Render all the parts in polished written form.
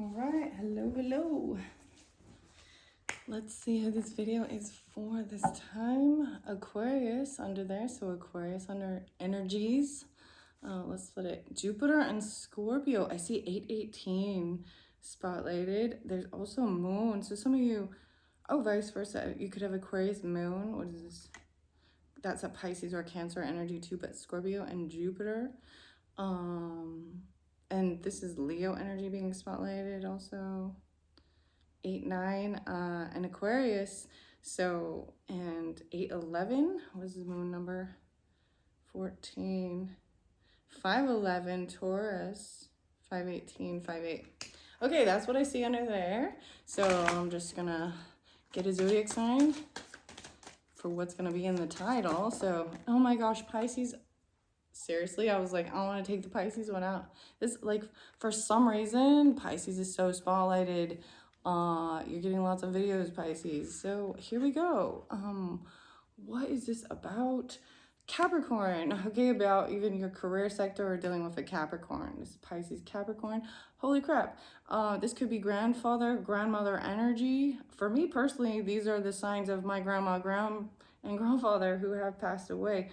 All right, hello. Let's see who this video is for this time. Aquarius under there, so Aquarius under energies. Let's split it. Jupiter and Scorpio. I see 818 spotlighted. There's also moon. So some of you, vice versa. You could have Aquarius moon. What is this? That's a Pisces or Cancer energy too, but Scorpio and Jupiter. And this is Leo energy being spotlighted also. 8-9 and Aquarius. So, and 8-11 was the moon number. 14. 5-11 Taurus. 5-18, 5-8. Okay, that's what I see under there. So I'm just gonna get a zodiac sign for what's gonna be in the title. So, oh my gosh, Pisces. Seriously, I was like, I want to take the Pisces one out. This, like, for some reason, Pisces is so spotlighted. You're getting lots of videos, Pisces. So here we go. What is this about? Capricorn. Okay, about even your career sector or dealing with a Capricorn. This is Pisces Capricorn. Holy crap. This could be grandfather, grandmother energy. For me personally, these are the signs of my grandma, and grandfather who have passed away.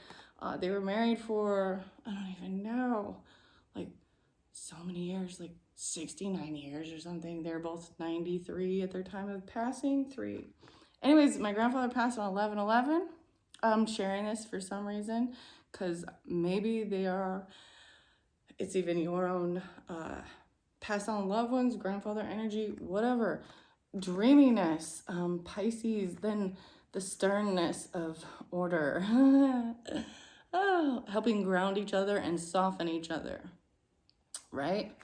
They were married for, I don't even know, like so many years, like 69 years or something. They're both 93 at their time of passing, 3. Anyways, my grandfather passed on 11/11. I'm sharing this for some reason because maybe it's even your own passed on loved ones, grandfather energy, whatever. Dreaminess, Pisces, then the sternness of order. Helping ground each other and soften each other, right?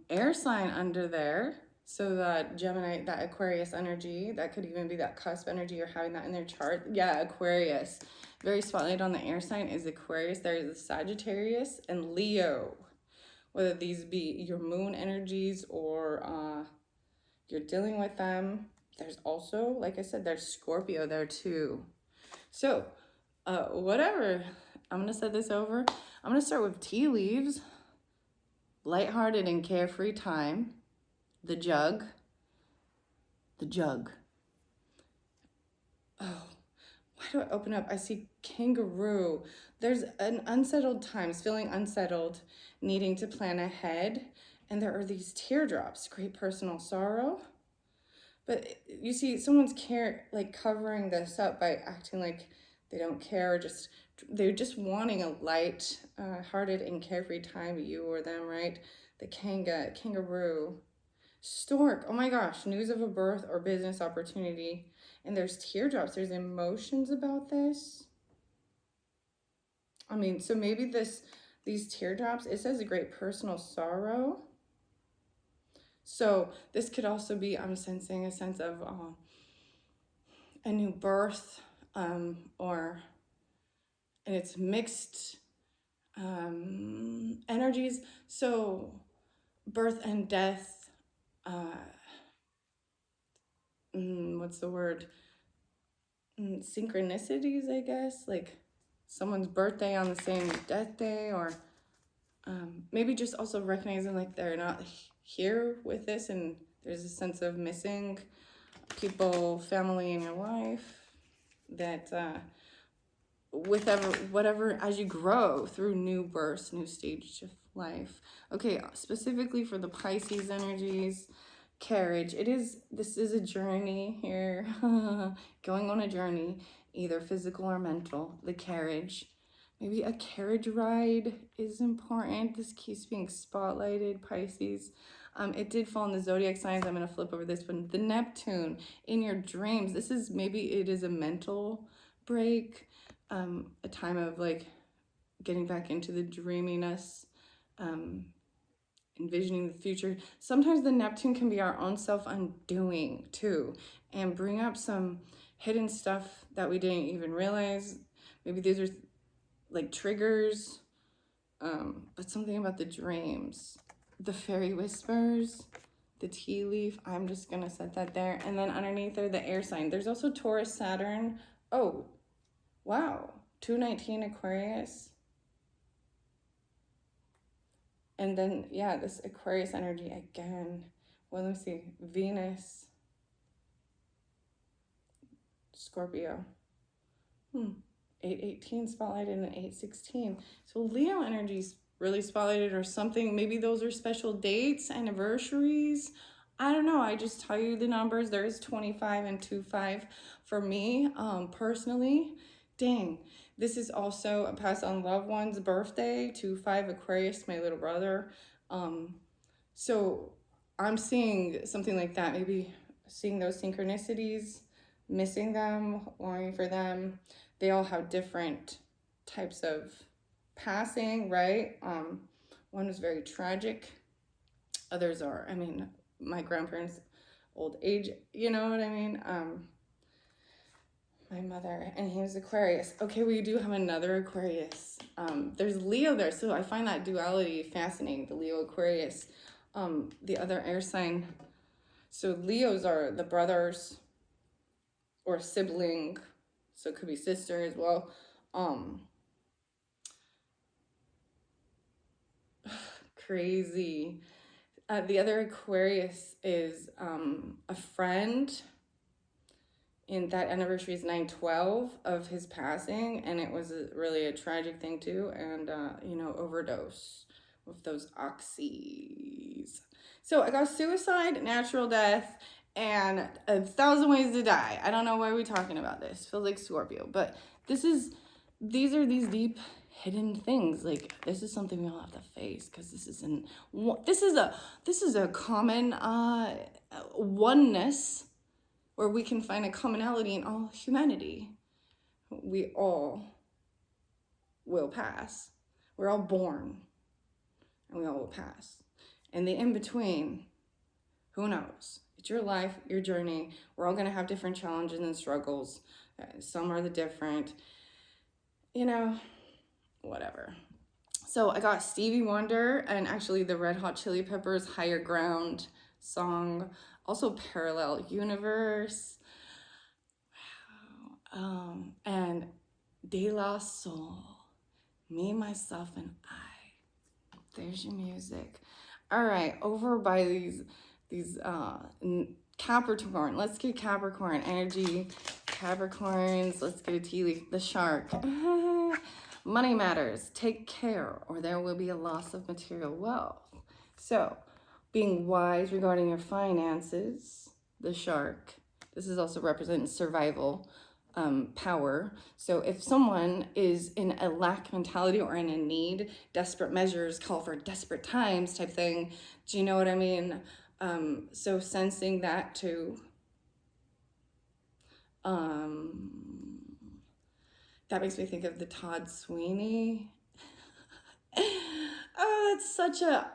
Air sign under there. So that Gemini, that Aquarius energy, that could even be that cusp energy or having that in their chart. Yeah, Aquarius. Very spotlight on the air sign is Aquarius. There is Sagittarius and Leo. Whether these be your moon energies or you're dealing with them. There's also, like I said, there's Scorpio there too. So, whatever. I'm going to set this over. I'm going to start with tea leaves. Lighthearted and carefree time. The jug. The jug. Oh, why do I open up? I see kangaroo. There's an unsettled times, feeling unsettled, needing to plan ahead. And there are these teardrops, great personal sorrow. But you see, someone's covering this up by acting like they don't care, they're just wanting a light, hearted and carefree time, you or them, right? The kangaroo. Stork, oh my gosh, news of a birth or business opportunity. And there's teardrops, there's emotions about this. I mean, so maybe these teardrops, it says a great personal sorrow. So this could also be, I'm sensing a sense of a new birth, and it's mixed energies. So birth and death, what's the word? Synchronicities, I guess, like someone's birthday on the same death day, or maybe just also recognizing like they're not here with this and there's a sense of missing people, family in your life, that whatever, as you grow through new births, new stage of life. Okay, specifically for the Pisces energies, carriage. This is a journey here, going on a journey, either physical or mental. The carriage, maybe a carriage ride is important. This keeps being spotlighted, Pisces. It did fall in the zodiac signs. I'm going to flip over this one. The Neptune in your dreams. It is a mental break, a time of like getting back into the dreaminess, envisioning the future. Sometimes the Neptune can be our own self undoing too, and bring up some hidden stuff that we didn't even realize. Maybe these are like triggers, but something about the dreams. The fairy whispers, the tea leaf. I'm just gonna set that there. And then underneath are the air sign. There's also Taurus, Saturn. Oh, wow. 219 Aquarius. And then, yeah, this Aquarius energy again. Well, let me see. Venus, Scorpio. 818 spotlighted and 816. So Leo energy's really spotlighted or something. Maybe those are special dates, anniversaries. I don't know. I just tell you the numbers. There's 25 and 25 for me, personally. Dang. This is also a pass on loved one's birthday, 25 Aquarius, my little brother. So I'm seeing something like that. Maybe seeing those synchronicities, missing them, longing for them. They all have different types of passing, right? One was very tragic. Others are, I mean, my grandparents' old age, you know what I mean? My mother, and he was Aquarius. Okay, we do have another Aquarius. There's Leo there, so I find that duality fascinating, the Leo Aquarius. The other air sign. So Leos are the brothers or sibling, so it could be sister as well. Crazy. The other Aquarius is a friend. And that anniversary is 9/12 of his passing, and it was really a tragic thing too, and overdose with those oxys. So I got suicide, natural death, and 1,000 ways to die. I don't know why we're talking about this. Feels like Scorpio, but these are these deep hidden things. Like, this is something we all have to face, because this is a common oneness where we can find a commonality in all humanity. We all will pass. We're all born, and we all will pass. And the in-between, who knows? It's your life, your journey. We're all gonna have different challenges and struggles. Some are the different, whatever. So I got Stevie Wonder and actually the Red Hot Chili Peppers' Higher Ground song. Also Parallel Universe. Wow. And De La Soul. Me, Myself, and I. There's your music. All right, over by these Capricorn. Let's get Capricorn energy. Capricorns, let's get a tea leaf. The shark. Money matters. Take care, or there will be a loss of material wealth. So, being wise regarding your finances, the shark. This is also representing survival, power. So if someone is in a lack mentality or in a need, desperate measures call for desperate times type thing. Do you know what I mean? So sensing that too. That makes me think of the Todd Sweeney. Oh, that's such a...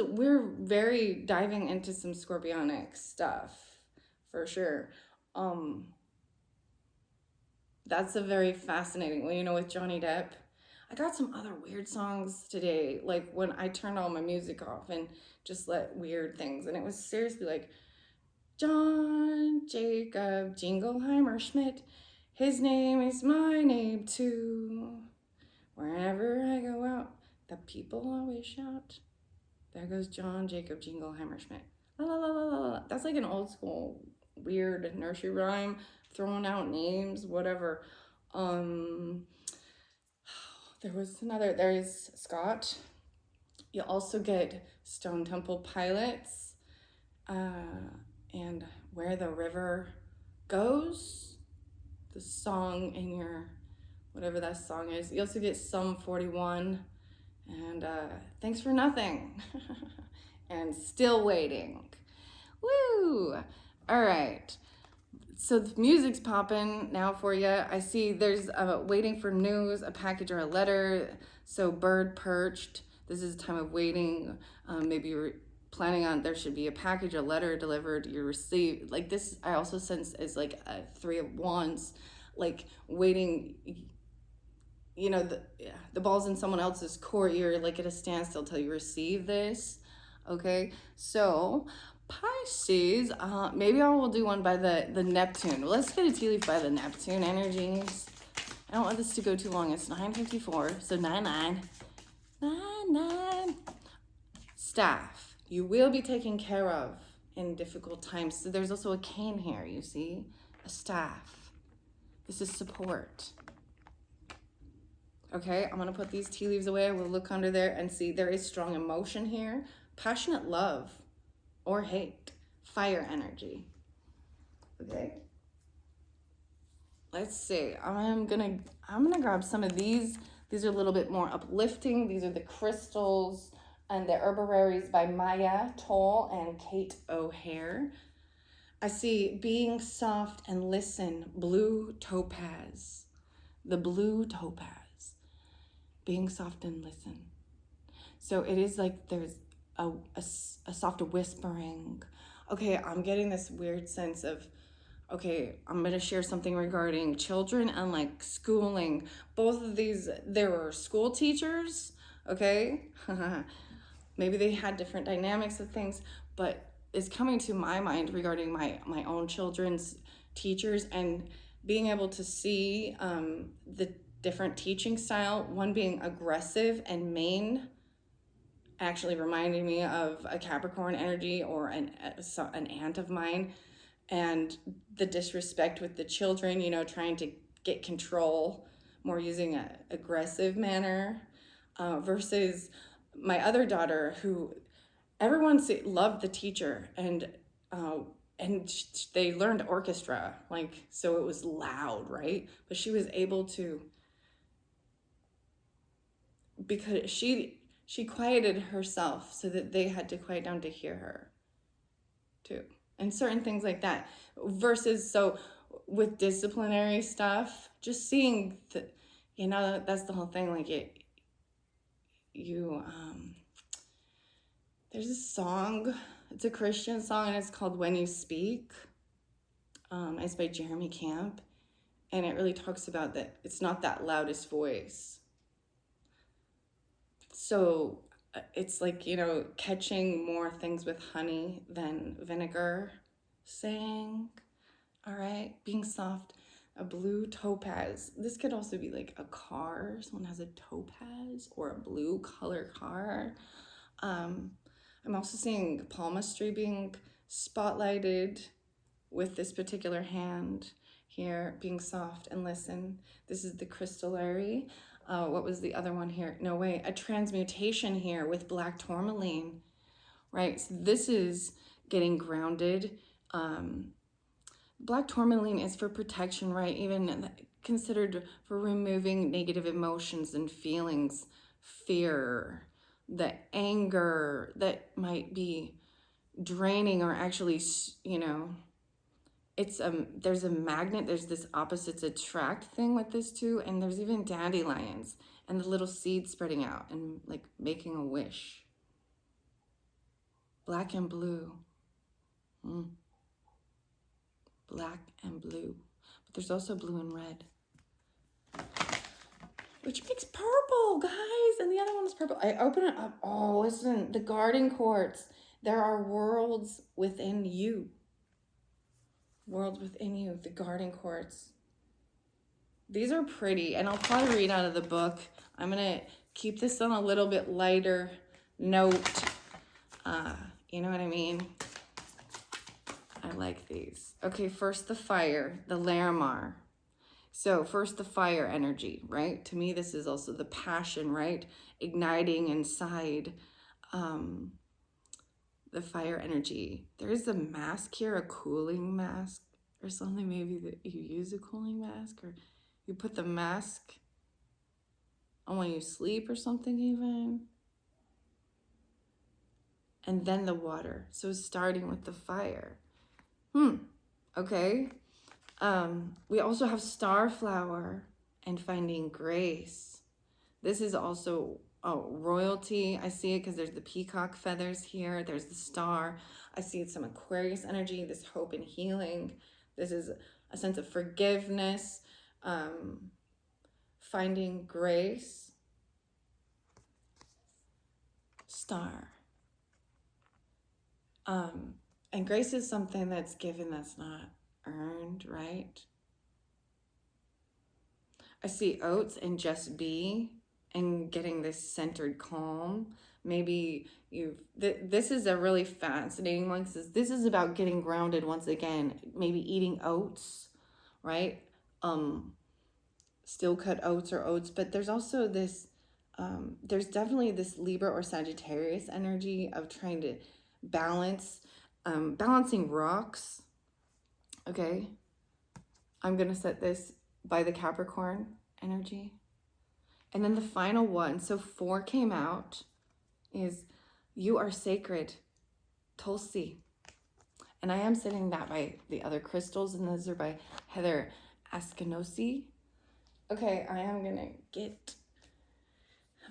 we're very diving into some scorpionic stuff, for sure. That's a very fascinating one, with Johnny Depp. I got some other weird songs today, like when I turned all my music off and just let weird things, and it was seriously like, John Jacob Jingleheimer Schmidt, his name is my name too. Wherever I go out, the people always shout, there goes John Jacob Jingleheimer Schmidt. La la la la la la. That's like an old school weird nursery rhyme, throwing out names, whatever. There's Scott. You also get Stone Temple Pilots, and Where the River Goes, the song in your, whatever that song is. You also get Sum 41, and Thanks for Nothing, and Still Waiting. Woo! All right. So the music's popping now for you. I see there's waiting for news, a package or a letter. So bird perched. This is a time of waiting. Maybe you're planning on, there should be a package, a letter delivered, you receive. Like this, I also sense is like a 3 of Wands, like waiting, the ball's in someone else's court. You're like at a standstill till you receive this. Okay, so Pisces, maybe I will do one by the Neptune. Let's get a tea leaf by the Neptune energies. I don't want this to go too long. It's 9:54, so 9-9. Staff. You will be taken care of in difficult times. So there's also a cane here, you see? A staff. This is support. Okay, I'm gonna put these tea leaves away. We'll look under there and see there is strong emotion here. Passionate love or hate. Fire energy. Okay. Let's see. I'm gonna grab some of these. These are a little bit more uplifting. These are the crystals and the herbararies by Maya Toll and Kate O'Hare. I see being soft and listen, blue topaz. The blue topaz. Being soft and listen. So it is like there's a soft whispering. Okay, I'm getting this weird sense of, okay, I'm going to share something regarding children and like schooling. Both of these, there were school teachers, okay? Maybe they had different dynamics of things, but it's coming to my mind regarding my own children's teachers and being able to see the different teaching style, one being aggressive and main, actually reminding me of a Capricorn energy or an aunt of mine, and the disrespect with the children, you know, trying to get control, more using an aggressive manner, versus my other daughter who everyone loved the teacher, and they learned orchestra, like, so it was loud, right? But she was able to, because she quieted herself so that they had to quiet down to hear her too, and certain things like that. Versus, so with disciplinary stuff, just seeing the, you know, that's the whole thing. Like there's a song, it's a Christian song, and it's called When You Speak. It's by Jeremy Camp, and it really talks about that it's not that loudest voice. So it's like, you know, catching more things with honey than vinegar, saying, all right, being soft, a blue topaz. This could also be like a car. Someone has a topaz or a blue color car. I'm also seeing palmistry being spotlighted with this particular hand here, being soft and listen. This is the crystallary. What was the other one here? No way, a transmutation here with black tourmaline, right? So this is getting grounded. Black tourmaline is for protection, right? Even considered for removing negative emotions and feelings, fear, the anger that might be draining, or actually, you know, it's there's a magnet, there's this opposites attract thing with this too, and there's even dandelions and the little seeds spreading out and like making a wish. Black and blue. Black and blue. But there's also blue and red, which makes purple, guys, and the other one is purple. I open it up. Oh, listen, the garden quartz. There are worlds within you. Worlds within you, the garden quartz. These are pretty, and I'll probably read out of the book. I'm gonna keep this on a little bit lighter note. You know what I mean? I like these. Okay, first the fire, the Larimar. So first the fire energy, right? To me, this is also the passion, right? Igniting inside. The fire energy. There's a mask here, a cooling mask or something. Maybe that you use a cooling mask, or you put the mask on when you sleep or something even. And then the water. So starting with the fire. Okay. We also have starflower and finding grace. This is also royalty. I see it because there's the peacock feathers here. There's the star. I see it's some Aquarius energy, this hope and healing. This is a sense of forgiveness, finding grace. Star. And grace is something that's given, that's not earned, right? I see oats and just be, and getting this centered calm, Maybe this is a really fascinating one, because this is about getting grounded once again. Maybe eating oats, right? Steel cut oats or oats, but there's also this, there's definitely this Libra or Sagittarius energy of trying to balance, balancing rocks. Okay, I'm gonna set this by the Capricorn energy. And then the final one, so 4 came out, is you are sacred, Tulsi. And I am setting that by the other crystals, and those are by Heather Askinosi. Okay, I am gonna get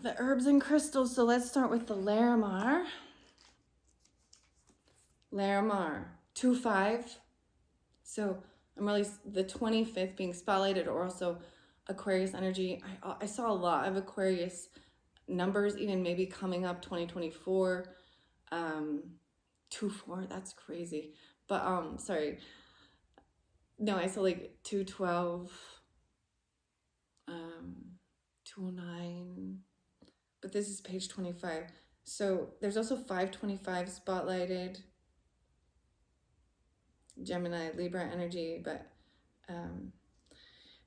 the herbs and crystals. So let's start with the Larimar. Larimar, 2-5. So I'm really, the 25th being spotlighted, or also Aquarius energy. I saw a lot of Aquarius numbers, even maybe coming up 2024. 2-4, that's crazy. But sorry. No, I saw like 212, 209. But this is page 25. So there's also 525 spotlighted. Gemini, Libra energy, but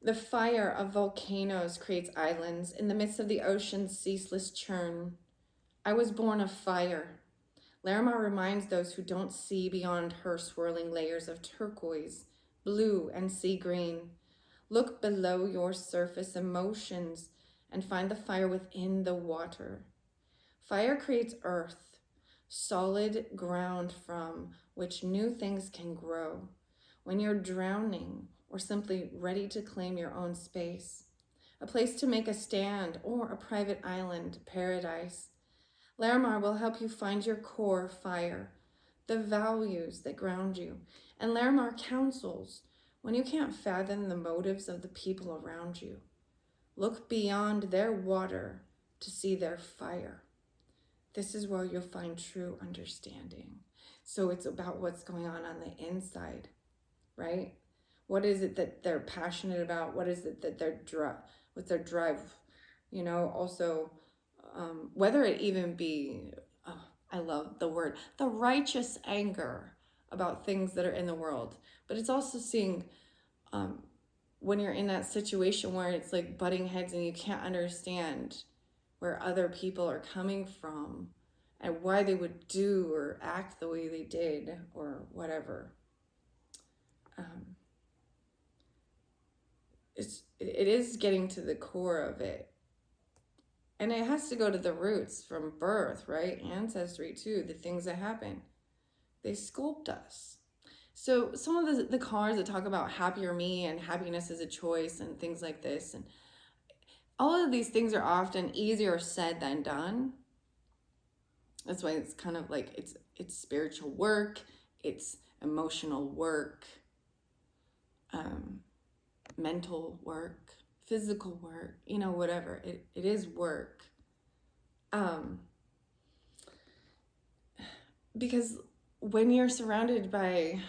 the fire of volcanoes creates islands in the midst of the ocean's ceaseless churn. I was born of fire. Larimar reminds those who don't see beyond her swirling layers of turquoise, blue, and sea green. Look below your surface emotions and find the fire within the water. Fire creates earth, solid ground from which new things can grow. When you're drowning or simply ready to claim your own space, a place to make a stand or a private island paradise, Larimar will help you find your core fire, the values that ground you. And Larimar counsels when you can't fathom the motives of the people around you. Look beyond their water to see their fire. This is where you'll find true understanding. So it's about what's going on the inside, right? What is it that they're passionate about? What is it that what's their drive? You know, also, whether it even be, I love the word, the righteous anger about things that are in the world. But it's also seeing, when you're in that situation where it's like butting heads and you can't understand where other people are coming from and why they would do or act the way they did or whatever. It is getting to the core of it. And it has to go to the roots from birth, right? Ancestry too, the things that happen. They sculpt us. So some of the cards that talk about happier me and happiness is a choice and things like this, and all of these things are often easier said than done. That's why it's kind of like it's spiritual work, it's emotional work, mental work, physical work, you know, whatever. It is work. Because when you're surrounded by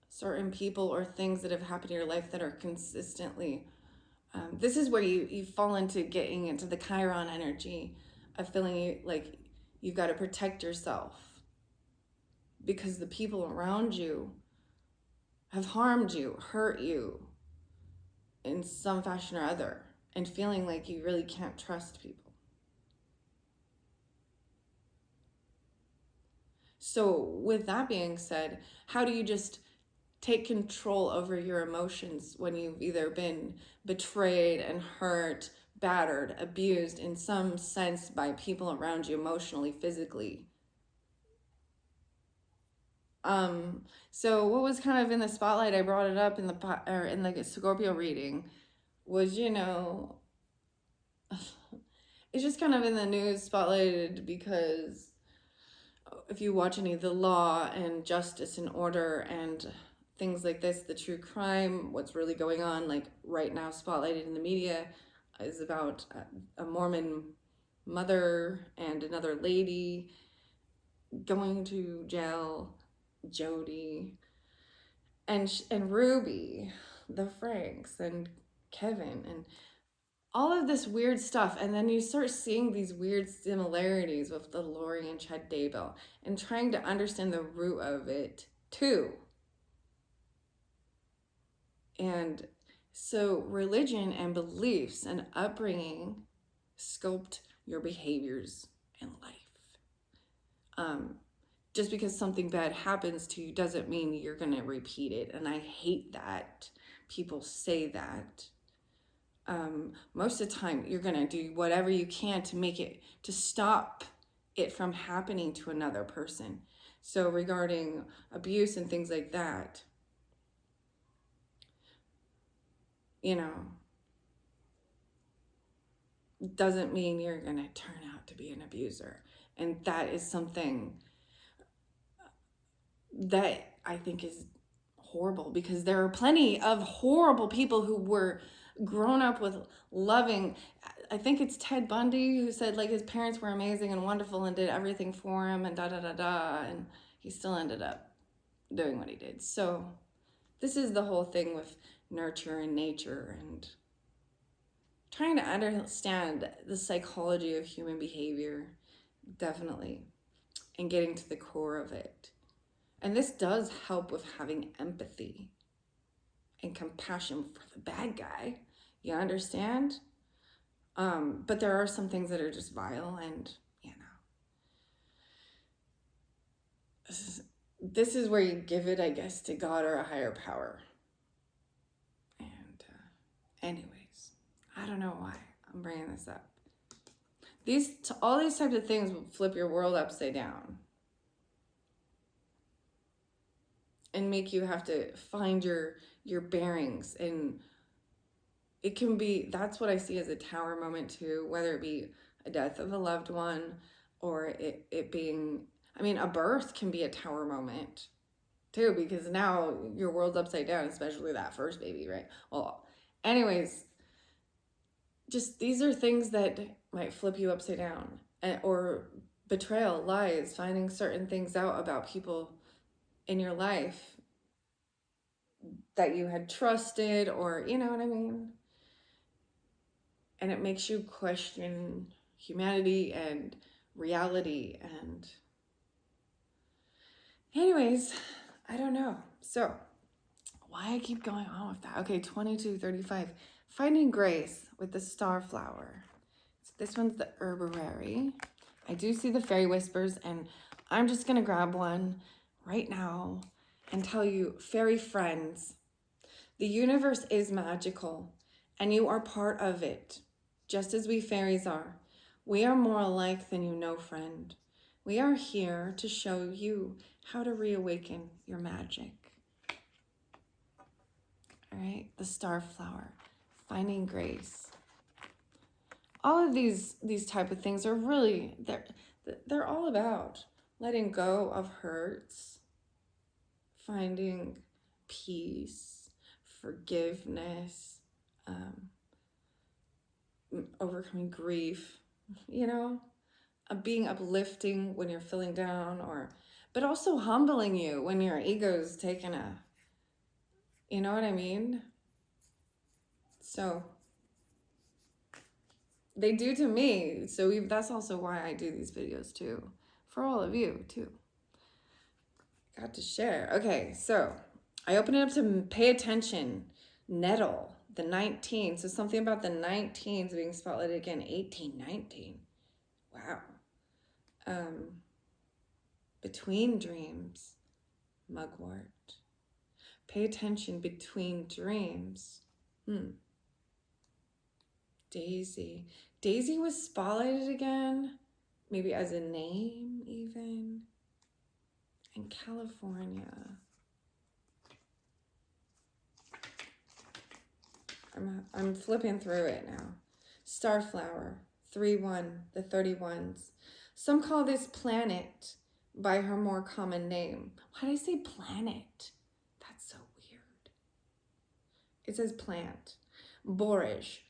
certain people or things that have happened in your life that are consistently, this is where you fall into getting into the Chiron energy of feeling like you've got to protect yourself because the people around you have harmed you, hurt you in some fashion or other, and feeling like you really can't trust people. So with that being said, how do you just take control over your emotions when you've either been betrayed and hurt, battered, abused in some sense by people around you emotionally, physically? So what was kind of in the spotlight, I brought it up in the Scorpio reading, was, you know, it's just kind of in the news spotlighted because if you watch any of the law and justice and order and things like this, the true crime, what's really going on, like right now spotlighted in the media, is about a Mormon mother and another lady going to jail, Jody, and Ruby, the Franks, and Kevin, and all of this weird stuff. And then you start seeing these weird similarities with the Lori and Chad Daybell and trying to understand the root of it too. And so religion and beliefs and upbringing sculpt your behaviors in life. Just because something bad happens to you doesn't mean you're going to repeat it. And I hate that people say that. Most of the time, you're going to do whatever you can to make it, to stop it from happening to another person. So regarding abuse and things like that, you know, doesn't mean you're going to turn out to be an abuser. And that is something that I think is horrible, because there are plenty of horrible people who were grown up with loving. I think it's Ted Bundy who said like his parents were amazing and wonderful and did everything for him and and he still ended up doing what he did. So this is the whole thing with nurture and nature and trying to understand the psychology of human behavior, definitely, and getting to the core of it. And this does help with having empathy and compassion for the bad guy. You understand? But there are some things that are just vile, and, you know, this is where you give it, I guess, to God or a higher power. And anyways, I don't know why I'm bringing this up. All these types of things will flip your world upside down and make you have to find your bearings. And it can be, that's what I see as a tower moment too, whether it be a death of a loved one or it being, I mean, a birth can be a tower moment too, because now your world's upside down, especially that first baby, right? Well, anyways, just these are things that might flip you upside down, or betrayal, lies, finding certain things out about people in your life that you had trusted, or you know what I mean? And it makes you question humanity and reality. And anyways, I don't know. So why I keep going on with that. Okay, 2235. Finding grace with the starflower. So this one's the herbarary. I do see the fairy whispers, and I'm just going to grab one right now and tell you, fairy friends, the universe is magical, and you are part of it, just as we fairies are. We are more alike than you know, friend. We are here to show you how to reawaken your magic. All right, the starflower, finding grace. All of these type of things are really, they're all about letting go of hurts, finding peace, forgiveness, overcoming grief, you know, being uplifting when you're feeling down, but also humbling you when your ego's taking a, you know what I mean? So they do to me. So that's also why I do these videos too, for all of you too. Got to share. Okay, so I open it up to pay attention. Nettle, the 19. So something about the 19s being spotlighted again. 18, 19. Wow. Between dreams, mugwort. Pay attention between dreams. Daisy. Daisy was spotlighted again, maybe as a name even, in California. I'm flipping through it now. Starflower, 3-1, the 31s. Some call this planet by her more common name. Why did I say planet? That's so weird. It says plant. Boorish.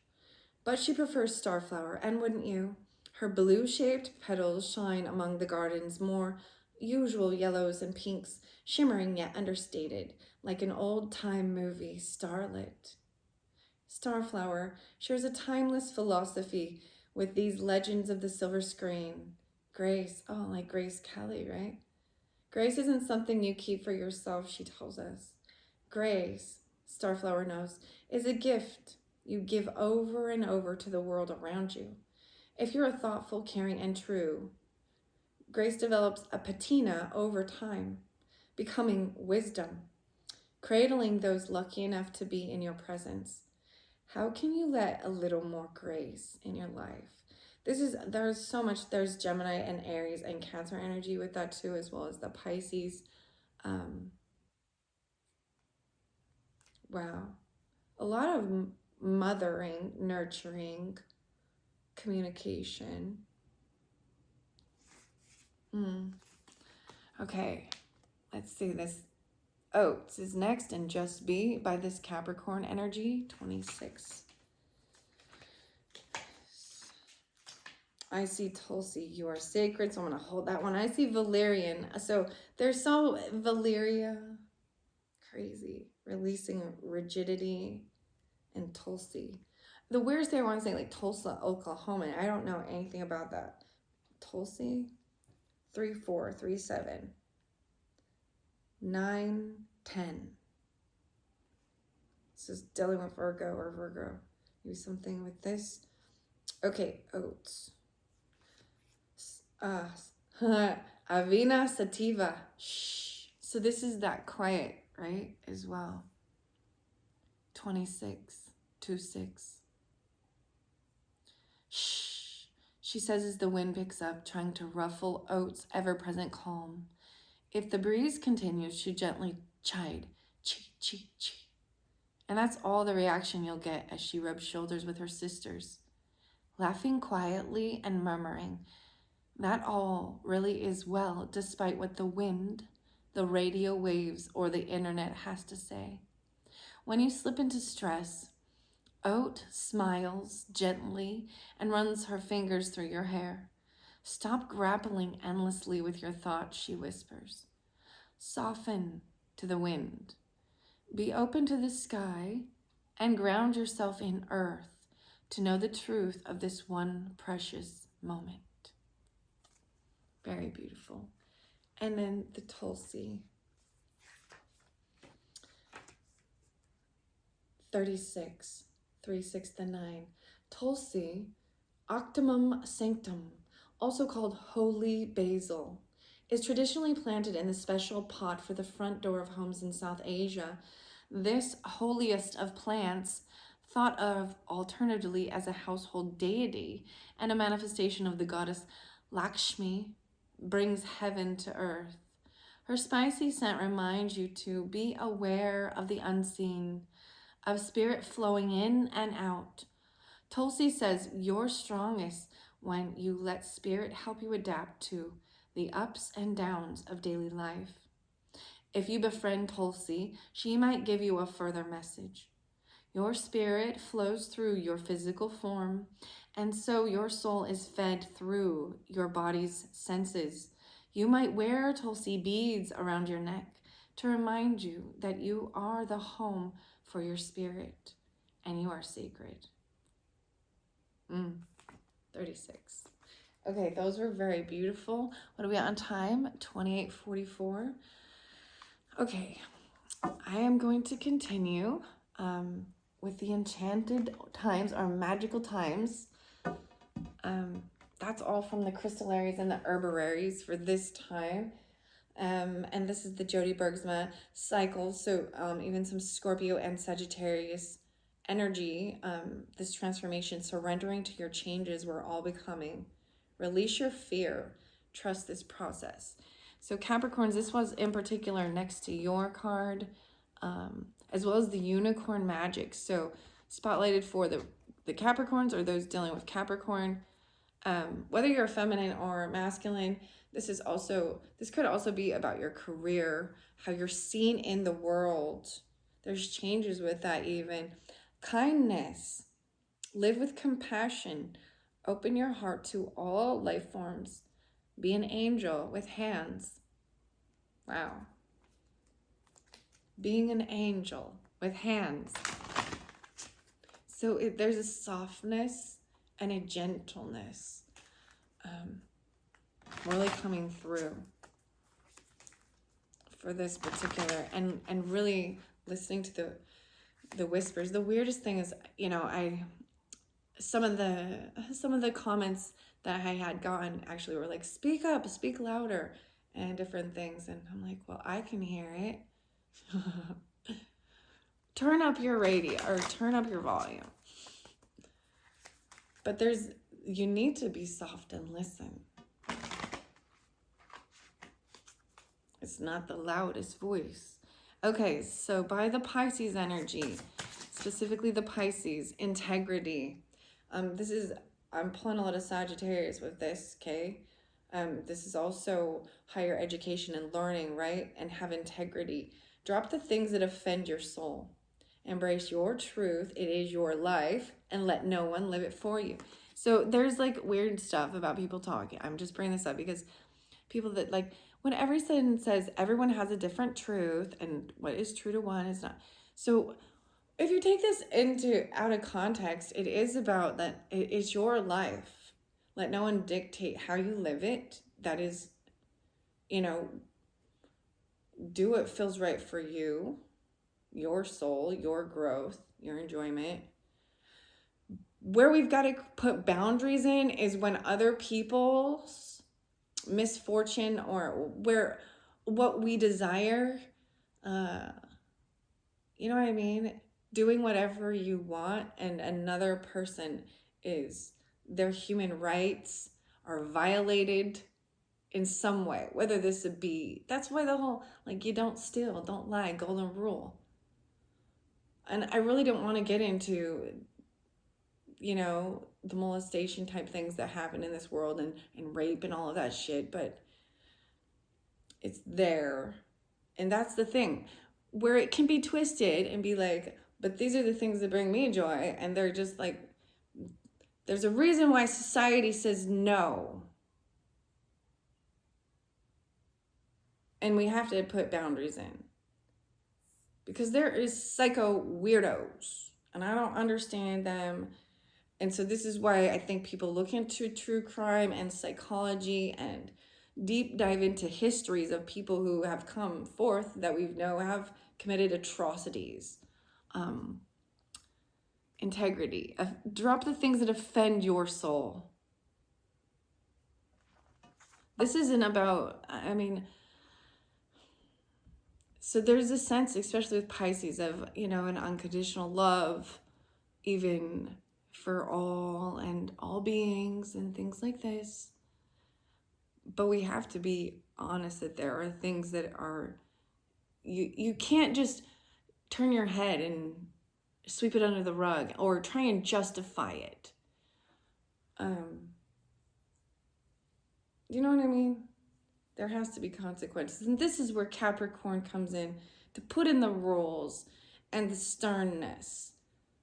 But she prefers starflower, and wouldn't you? Her blue-shaped petals shine among the garden's more usual yellows and pinks, shimmering yet understated, like an old-time movie, starlit. Starflower shares a timeless philosophy with these legends of the silver screen. Grace, oh, like Grace Kelly, right? Grace isn't something you keep for yourself, she tells us. Grace, Starflower knows, is a gift you give over and over to the world around you. If you're a thoughtful, caring, and true, grace develops a patina over time, becoming wisdom, cradling those lucky enough to be in your presence. How can you let a little more grace in your life? There's so much, there's Gemini and Aries and Cancer energy with that too, as well as the Pisces. Wow. A lot of mothering, nurturing, communication. Okay, let's see this. Oats is next, and Just Be by this Capricorn energy, 26. I see Tulsi, you are sacred, so I'm going to hold that one. I see Valerian. So there's so Valeria, crazy, releasing rigidity, and Tulsi. The weirdest thing I want to say, like Tulsa, Oklahoma. I don't know anything about that. Tulsi, 3, 4, 3, 7, 9, 10. This is dealing with Virgo or Virgo. Maybe something with this. Okay, Oats. Avina Sativa. Shh. So this is that quiet, right? As well. 26, 2, 6. Shh. She says as the wind picks up, trying to ruffle Oats' ever-present calm. If the breeze continues, she gently chide, chee, chee, chee. And that's all the reaction you'll get as she rubs shoulders with her sisters, laughing quietly and murmuring. That all really is well, despite what the wind, the radio waves, or the internet has to say. When you slip into stress, Oat smiles gently and runs her fingers through your hair. Stop grappling endlessly with your thoughts, she whispers. Soften to the wind. Be open to the sky and ground yourself in earth to know the truth of this one precious moment. Very beautiful. And then the Tulsi. 36, 3, 6, 9. Tulsi, Octimum sanctum, also called holy basil, is traditionally planted in the special pot for the front door of homes in South Asia. This holiest of plants, thought of alternatively as a household deity and a manifestation of the goddess Lakshmi, brings heaven to earth. Her spicy scent reminds you to be aware of the unseen, of spirit flowing in and out. Tulsi says you're strongest when you let spirit help you adapt to the ups and downs of daily life. If you befriend Tulsi, she might give you a further message. Your spirit flows through your physical form, and so your soul is fed through your body's senses. You might wear Tulsi beads around your neck to remind you that you are the home for your spirit and you are sacred. 36. Okay, those were very beautiful. What are we on time? 28:44. Okay, I am going to continue with the enchanted times or magical times. That's all from the Crystallaries and the Herbararies for this time. And this is the Jody Bergsma cycle. So even some Scorpio and Sagittarius energy, this transformation, surrendering to your changes, we're all becoming. Release your fear. Trust this process. So Capricorns, this was in particular next to your card, as well as the Unicorn Magic. So spotlighted for the Capricorns or those dealing with Capricorn. Whether you're feminine or masculine, this could also be about your career, how you're seen in the world. There's changes with that even. Kindness. Live with compassion. Open your heart to all life forms. Be an angel with hands. Wow. Being an angel with hands. So there's a softness and a gentleness really coming through for this particular, and really listening to the whispers. The weirdest thing is, you know, some of the comments that I had gotten actually were like, speak up, speak louder, and different things. And I'm like, well, I can hear it. Turn up your radio or turn up your volume. But you need to be soft and listen. It's not the loudest voice. Okay, so by the Pisces energy, specifically the Pisces, integrity. I'm pulling a lot of Sagittarius with this, okay? This is also higher education and learning, right? And have integrity. Drop the things that offend your soul. Embrace your truth. It is your life, and let no one live it for you. So there's like weird stuff about people talking. I'm just bringing this up because people that like, when everyone says everyone has a different truth and what is true to one is not. So if you take this out of context, it is about that it's your life. Let no one dictate how you live it. That is, you know, do what feels right for you, your soul, your growth, your enjoyment. Where we've got to put boundaries in is when other people's misfortune or where what we desire, you know what I mean? Doing whatever you want, and another person their human rights are violated in some way, whether this would be, that's why the whole, like, you don't steal, don't lie, golden rule. And I really don't want to get into, you know, the molestation type things that happen in this world and rape and all of that shit, but it's there. And that's the thing where it can be twisted and be like, but these are the things that bring me joy. And they're just like, there's a reason why society says no. And we have to put boundaries in. Because there is psycho weirdos. And I don't understand them. And so this is why I think people look into true crime and psychology and deep dive into histories of people who have come forth that we know have committed atrocities. Integrity. Drop the things that offend your soul. This isn't about, I mean, so there's a sense, especially with Pisces, of, you know, an unconditional love, even for all and all beings and things like this. But we have to be honest that there are things that are, you can't just turn your head and sweep it under the rug or try and justify it. You know what I mean? There has to be consequences. And this is where Capricorn comes in to put in the rules and the sternness,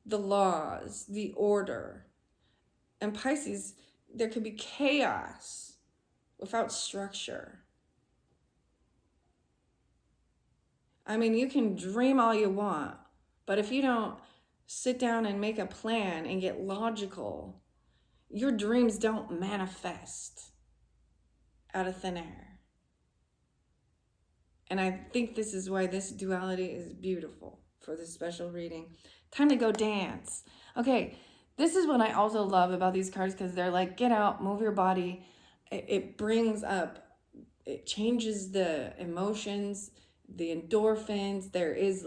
the laws, the order. And Pisces, there could be chaos without structure. I mean, you can dream all you want, but if you don't sit down and make a plan and get logical, your dreams don't manifest out of thin air. And I think this is why this duality is beautiful for this special reading. Time to go dance. Okay, this is what I also love about these cards, because they're like, get out, move your body. It brings up, it changes the emotions, the endorphins. There is,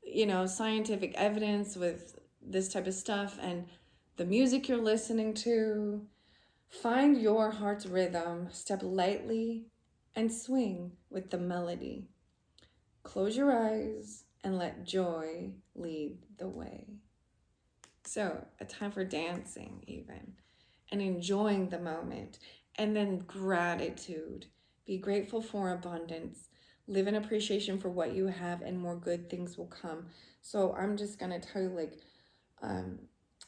you know, scientific evidence with this type of stuff, and the music you're listening to. Find your heart's rhythm, step lightly, and swing with the melody. Close your eyes and let joy lead the way. So, a time for dancing even, and enjoying the moment, and then gratitude. Be grateful for abundance. Live in appreciation for what you have, and more good things will come. So I'm just going to tell you, like,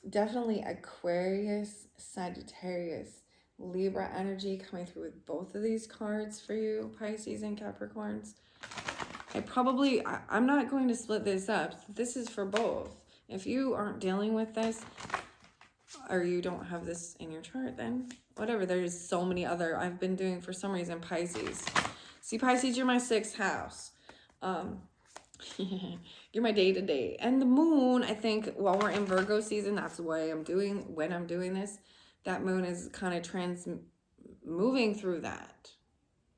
definitely Aquarius, Sagittarius, Libra energy coming through with both of these cards for you, Pisces and Capricorns. I'm not going to split this up. This is for both, If you aren't dealing with this, or you don't have this in your chart, then whatever. There's so many other, I've been doing for some reason Pisces. See, Pisces, you're my 6th house. You're my day-to-day. And the moon, I think, while we're in Virgo season, that's why when I'm doing this, that moon is kind of moving through that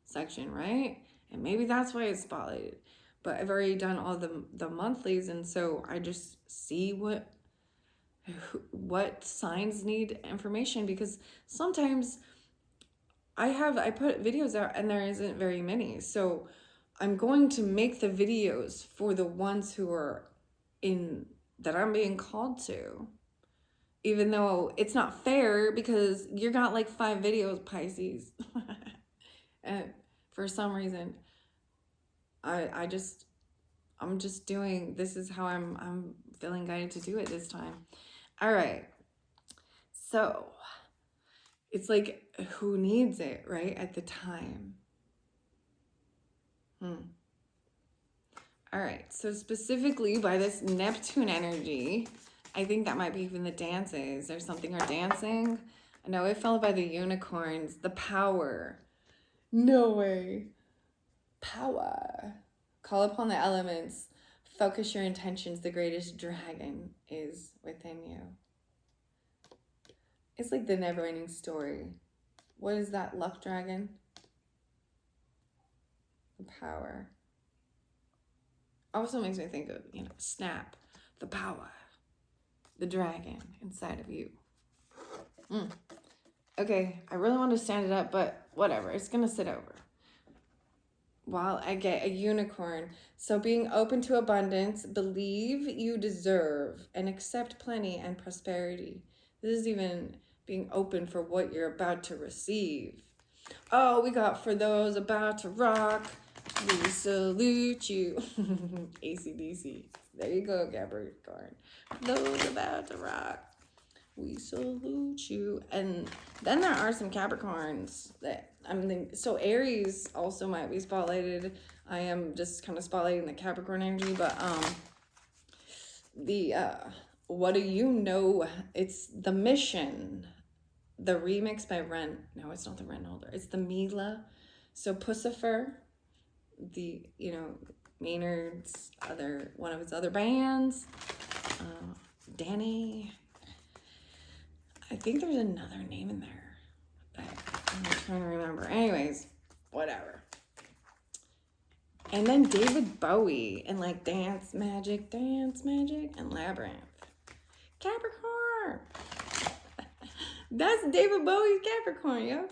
section, right? And maybe that's why it's spotlighted. But I've already done all the monthlies, and so I just see what signs need information, because sometimes I put videos out and there isn't very many. So I'm going to make the videos for the ones who are that I'm being called to. Even though it's not fair, because you got like 5 videos, Pisces. And for some reason, I'm just doing, this is how I'm feeling guided to do it this time. All right. So it's like, who needs it, right? At the time. All right. So specifically by this Neptune energy, I think that might be even the dances. There's something or dancing. I know it fell by the unicorns. The power. No way. Power. Call upon the elements. Focus your intentions. The greatest dragon is within you. It's like the never-ending story. What is that? Luck dragon? The power. Also makes me think of, Snap. The power. The dragon inside of you. Okay, I really want to stand it up, but whatever. It's going to sit over while I get a unicorn. So being open to abundance, believe you deserve, and accept plenty and prosperity. This is even being open for what you're about to receive. Oh, we got for those about to rock, we salute you. AC/DC. There you go, Capricorn. Those about to rock, we salute you. And then there are some Capricorns that so Aries also might be spotlighted. I am just kind of spotlighting the Capricorn energy, but what do you know? It's The Mission, the remix by Ren. No, it's not the Ren Holder. It's the Mila. So Pussifer, Maynard's one of his other bands. Danny. I think there's another name in there, but I'm trying to remember. Anyways, whatever. And then David Bowie and like Dance Magic, and Labyrinth. Capricorn. That's David Bowie's Capricorn, yo.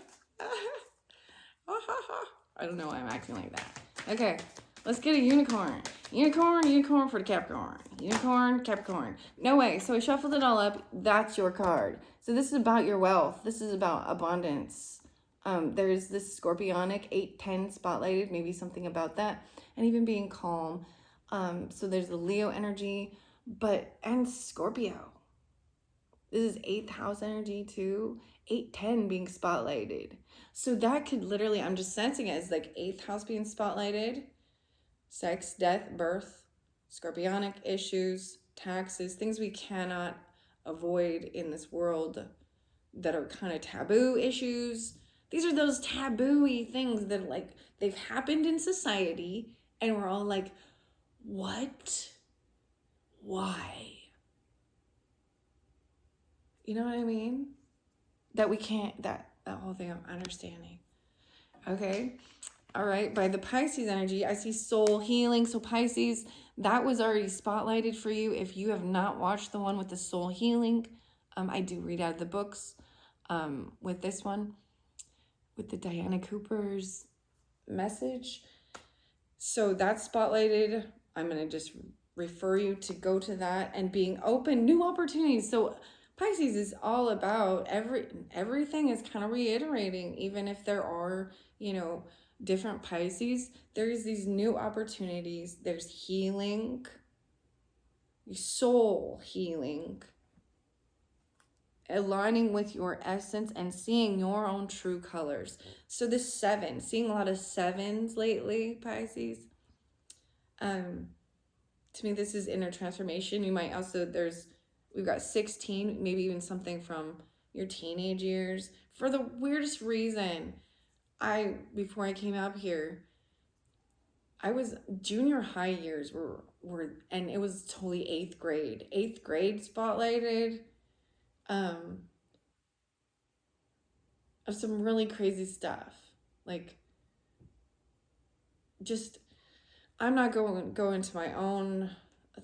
I don't know why I'm acting like that. Okay, let's get a unicorn. Unicorn for the Capricorn. Unicorn, Capricorn. No way. So I shuffled it all up. That's your card. So this is about your wealth. This is about abundance. There's this Scorpionic 8-10 spotlighted, maybe something about that. And even being calm. So there's the Leo energy, and Scorpio. This is 8th house energy too. 8-10 being spotlighted. So that could literally, I'm just sensing it as like 8th house being spotlighted. Sex, death, birth, Scorpionic issues, taxes, things we cannot avoid in this world that are kind of taboo issues. These are those taboo-y things that like they've happened in society and we're all like, what? Why? You know what I mean? That we can't, that whole thing I'm understanding. Okay. All right. By the Pisces energy, I see soul healing. So Pisces, that was already spotlighted for you. If you have not watched the one with the soul healing, I do read out of the books with this one, with the Diana Cooper's message. So that's spotlighted. I'm going to just refer you to go to that, and being open, new opportunities. So Pisces is all about everything is kind of reiterating, even if there are, different Pisces, there's these new opportunities. There's healing, soul healing, aligning with your essence and seeing your own true colors. So this 7, seeing a lot of 7s lately, Pisces. to me, this is inner transformation. You might also, we've got 16, maybe even something from your teenage years. For the weirdest reason, before I came up here, I was junior high years and it was totally 8th grade. 8th grade spotlighted of some really crazy stuff. Like, just, I'm not going to go into my own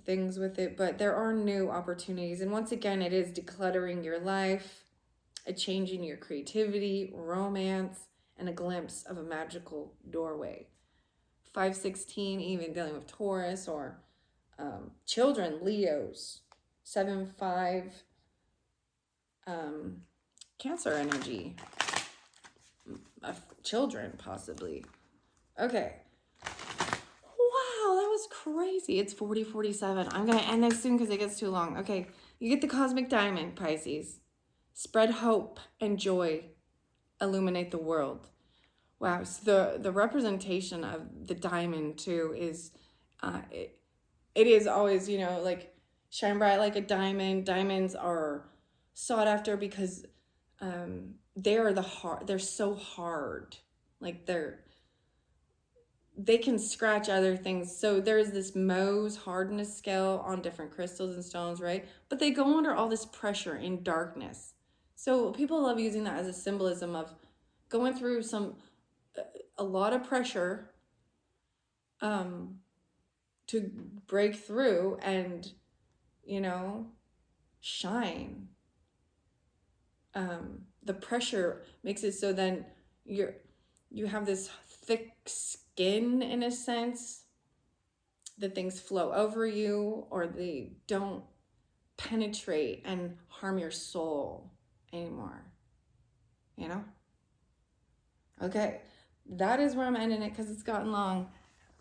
things with it, but there are new opportunities. And once again, it is decluttering your life, a change in your creativity, romance, and a glimpse of a magical doorway. 516, even dealing with Taurus or children, Leos. 7-5, Cancer energy. Children, possibly. Okay. Wow, that was crazy. It's 40:47. I'm going to end this soon because it gets too long. Okay, you get the cosmic diamond, Pisces. Spread hope and joy. Illuminate the world. Wow, so the representation of the diamond, too, is... it is always, like, shine bright like a diamond. Diamonds are sought after because they're so hard. Like, they can scratch other things. So there's this Mohs hardness scale on different crystals and stones, right? But they go under all this pressure in darkness. So people love using that as a symbolism of going through a lot of pressure to break through and, shine. The pressure makes it so then you have this thick skin, in a sense, that things flow over you or they don't penetrate and harm your soul anymore. Okay, that is where I'm ending it because it's gotten long.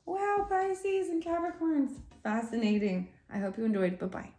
Wow, Pisces and Capricorns, fascinating. I hope you enjoyed. Bye-bye.